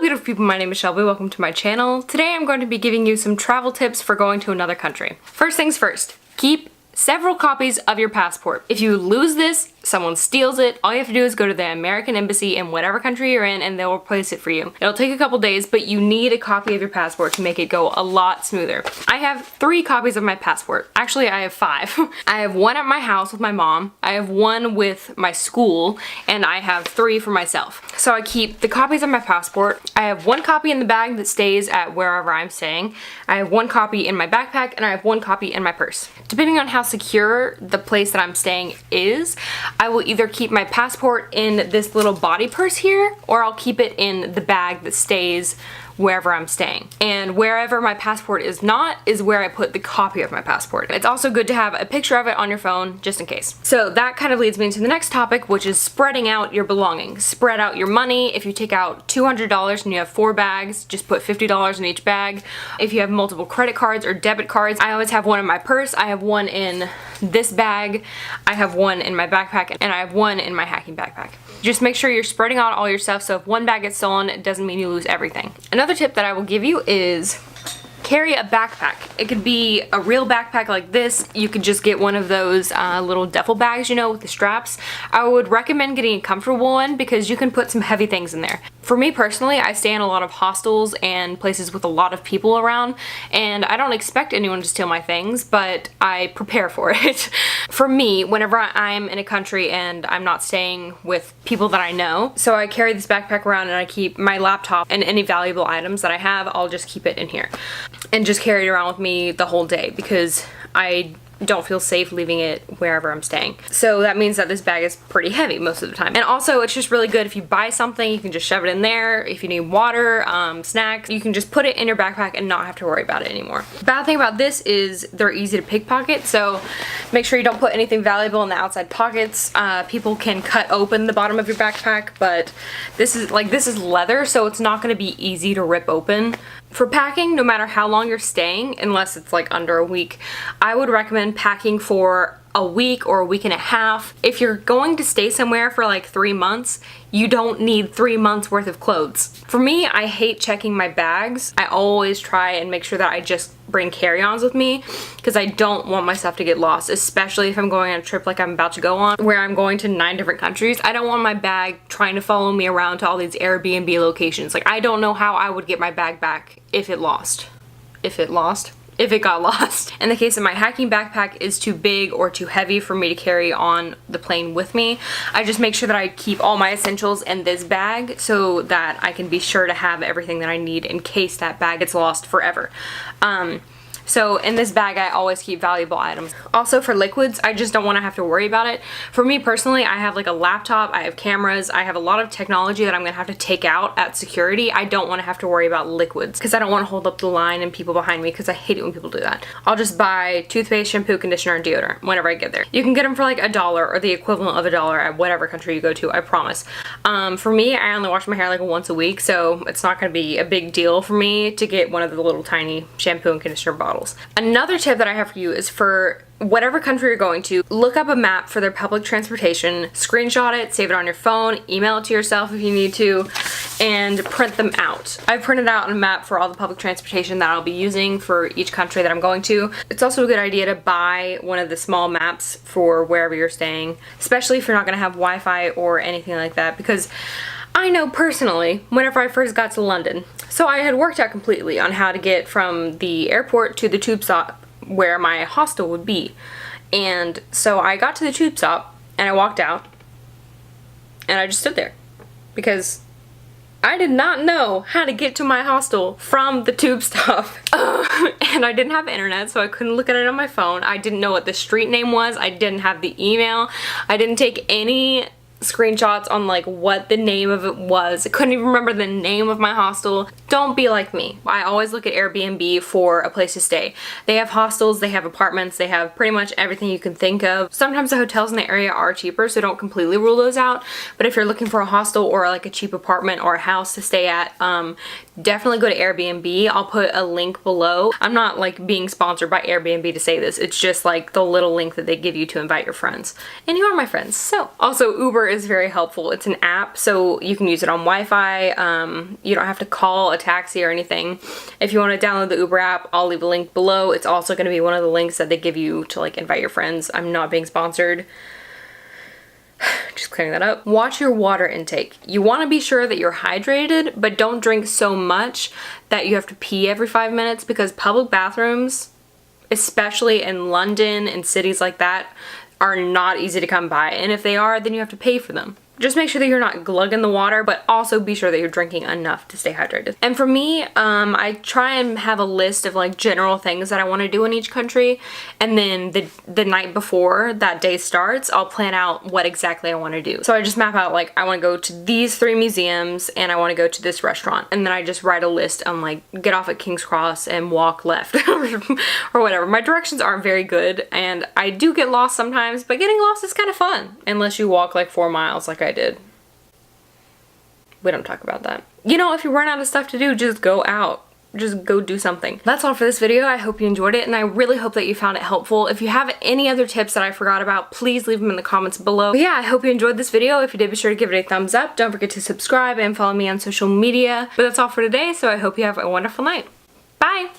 beautiful people, my name is Shelby. Welcome to my channel. Today I'm going to be giving you some travel tips for going to another country. First things first, keep several copies of your passport. If you lose this, someone steals it, all you have to do is go to the American embassy in whatever country you're in and they'll replace it for you. It'll take a couple days, but you need a copy of your passport to make it go a lot smoother. I have 3 copies of my passport. Actually, I have 5. I have 1 at my house with my mom, I have 1 with my school, and I have 3 for myself. So I keep the copies of my passport. I have 1 copy in the bag that stays at wherever I'm staying. I have 1 copy in my backpack, and I have 1 copy in my purse. Depending on how secure the place that I'm staying is, I will either keep my passport in this little body purse here, or I'll keep it in the bag that stays wherever I'm staying. And wherever my passport is not is where I put the copy of my passport. It's also good to have a picture of it on your phone just in case. So that kind of leads me into the next topic, which is spreading out your belongings. Spread out your money. If you take out $200 and you have 4 bags, just put $50 in each bag. If you have multiple credit cards or debit cards, I always have 1 in my purse, I have 1 in this bag, I have 1 in my backpack, and I have 1 in my hacking backpack. Just make sure you're spreading out all your stuff, so if 1 bag gets stolen, it doesn't mean you lose everything. Another tip that I will give you is carry a backpack. It could be a real backpack like this. You could just get one of those little duffel bags, you know, with the straps. I would recommend getting a comfortable one because you can put some heavy things in there. For me personally, I stay in a lot of hostels and places with a lot of people around, and I don't expect anyone to steal my things, but I prepare for it. For me, whenever I'm in a country and I'm not staying with people that I know, so I carry this backpack around and I keep my laptop and any valuable items that I have, I'll just keep it in here and just carry it around with me the whole day because I don't feel safe leaving it wherever I'm staying. So that means that this bag is pretty heavy most of the time. And also it's just really good if you buy something, you can just shove it in there. If you need water, snacks, you can just put it in your backpack and not have to worry about it anymore. The bad thing about this is they're easy to pickpocket, so make sure you don't put anything valuable in the outside pockets. People can cut open the bottom of your backpack, but this is leather, so it's not gonna be easy to rip open. For packing, no matter how long you're staying, unless it's like under a week, I would recommend packing for a week or a week and a half. If you're going to stay somewhere for like 3 months, you don't need 3 months worth of clothes. For me, I hate checking my bags. I always try and make sure that I just bring carry-ons with me because I don't want my stuff to get lost, especially if I'm going on a trip like I'm about to go on where I'm going to 9 different countries. I don't want my bag trying to follow me around to all these Airbnb locations. Like, I don't know how I would get my bag back if it got lost. In the case of my hacking backpack is too big or too heavy for me to carry on the plane with me, I just make sure that I keep all my essentials in this bag so that I can be sure to have everything that I need in case that bag gets lost forever. So in this bag, I always keep valuable items. Also for liquids, I just don't want to have to worry about it. For me personally, I have like a laptop, I have cameras, I have a lot of technology that I'm gonna have to take out at security. I don't want to have to worry about liquids because I don't want to hold up the line and people behind me because I hate it when people do that. I'll just buy toothpaste, shampoo, conditioner, and deodorant whenever I get there. You can get them for like $1 or the equivalent of $1 at whatever country you go to, I promise. For me, I only wash my hair like once a week, so it's not gonna be a big deal for me to get one of the little tiny shampoo and conditioner bottles. Another tip that I have for you is for whatever country you're going to, look up a map for their public transportation, screenshot it, save it on your phone, email it to yourself if you need to, and print them out. I've printed out a map for all the public transportation that I'll be using for each country that I'm going to. It's also a good idea to buy one of the small maps for wherever you're staying, especially if you're not going to have Wi-Fi or anything like that, because I know personally, whenever I first got to London, so I had worked out completely on how to get from the airport to the tube stop where my hostel would be. And so I got to the tube stop and I walked out and I just stood there because I did not know how to get to my hostel from the tube stop. And I didn't have internet, so I couldn't look at it on my phone. I didn't know what the street name was. I didn't have the email. I didn't take any screenshots on like what the name of it was. I couldn't even remember the name of my hostel. Don't be like me. I always look at Airbnb for a place to stay. They have hostels, they have apartments, they have pretty much everything you can think of. Sometimes the hotels in the area are cheaper, so don't completely rule those out. But if you're looking for a hostel or like a cheap apartment or a house to stay at, definitely go to Airbnb. I'll put a link below. I'm not like being sponsored by Airbnb to say this. It's just like the little link that they give you to invite your friends. And you are my friends. So also Uber is very helpful. It's an app, so you can use it on Wi-Fi. You don't have to call a taxi or anything. If you want to download the Uber app, I'll leave a link below. It's also going to be one of the links that they give you to like invite your friends. I'm not being sponsored. Just clearing that up. Watch your water intake. You want to be sure that you're hydrated, but don't drink so much that you have to pee every 5 minutes, because public bathrooms, especially in London and cities like that, are not easy to come by. And if they are, then you have to pay for them. Just make sure that you're not glugging the water, but also be sure that you're drinking enough to stay hydrated. And for me, I try and have a list of like general things that I want to do in each country. And then the night before that day starts, I'll plan out what exactly I want to do. So I just map out like, I want to go to these 3 museums and I want to go to this restaurant. And then I just write a list on like, get off at King's Cross and walk left or whatever. My directions aren't very good and I do get lost sometimes, but getting lost is kind of fun. Unless you walk like 4 miles like I did. We don't talk about that. You know, if you run out of stuff to do, just go out. Just go do something. That's all for this video. I hope you enjoyed it and I really hope that you found it helpful. If you have any other tips that I forgot about, please leave them in the comments below. But yeah, I hope you enjoyed this video. If you did, be sure to give it a thumbs up. Don't forget to subscribe and follow me on social media. But that's all for today, so I hope you have a wonderful night. Bye!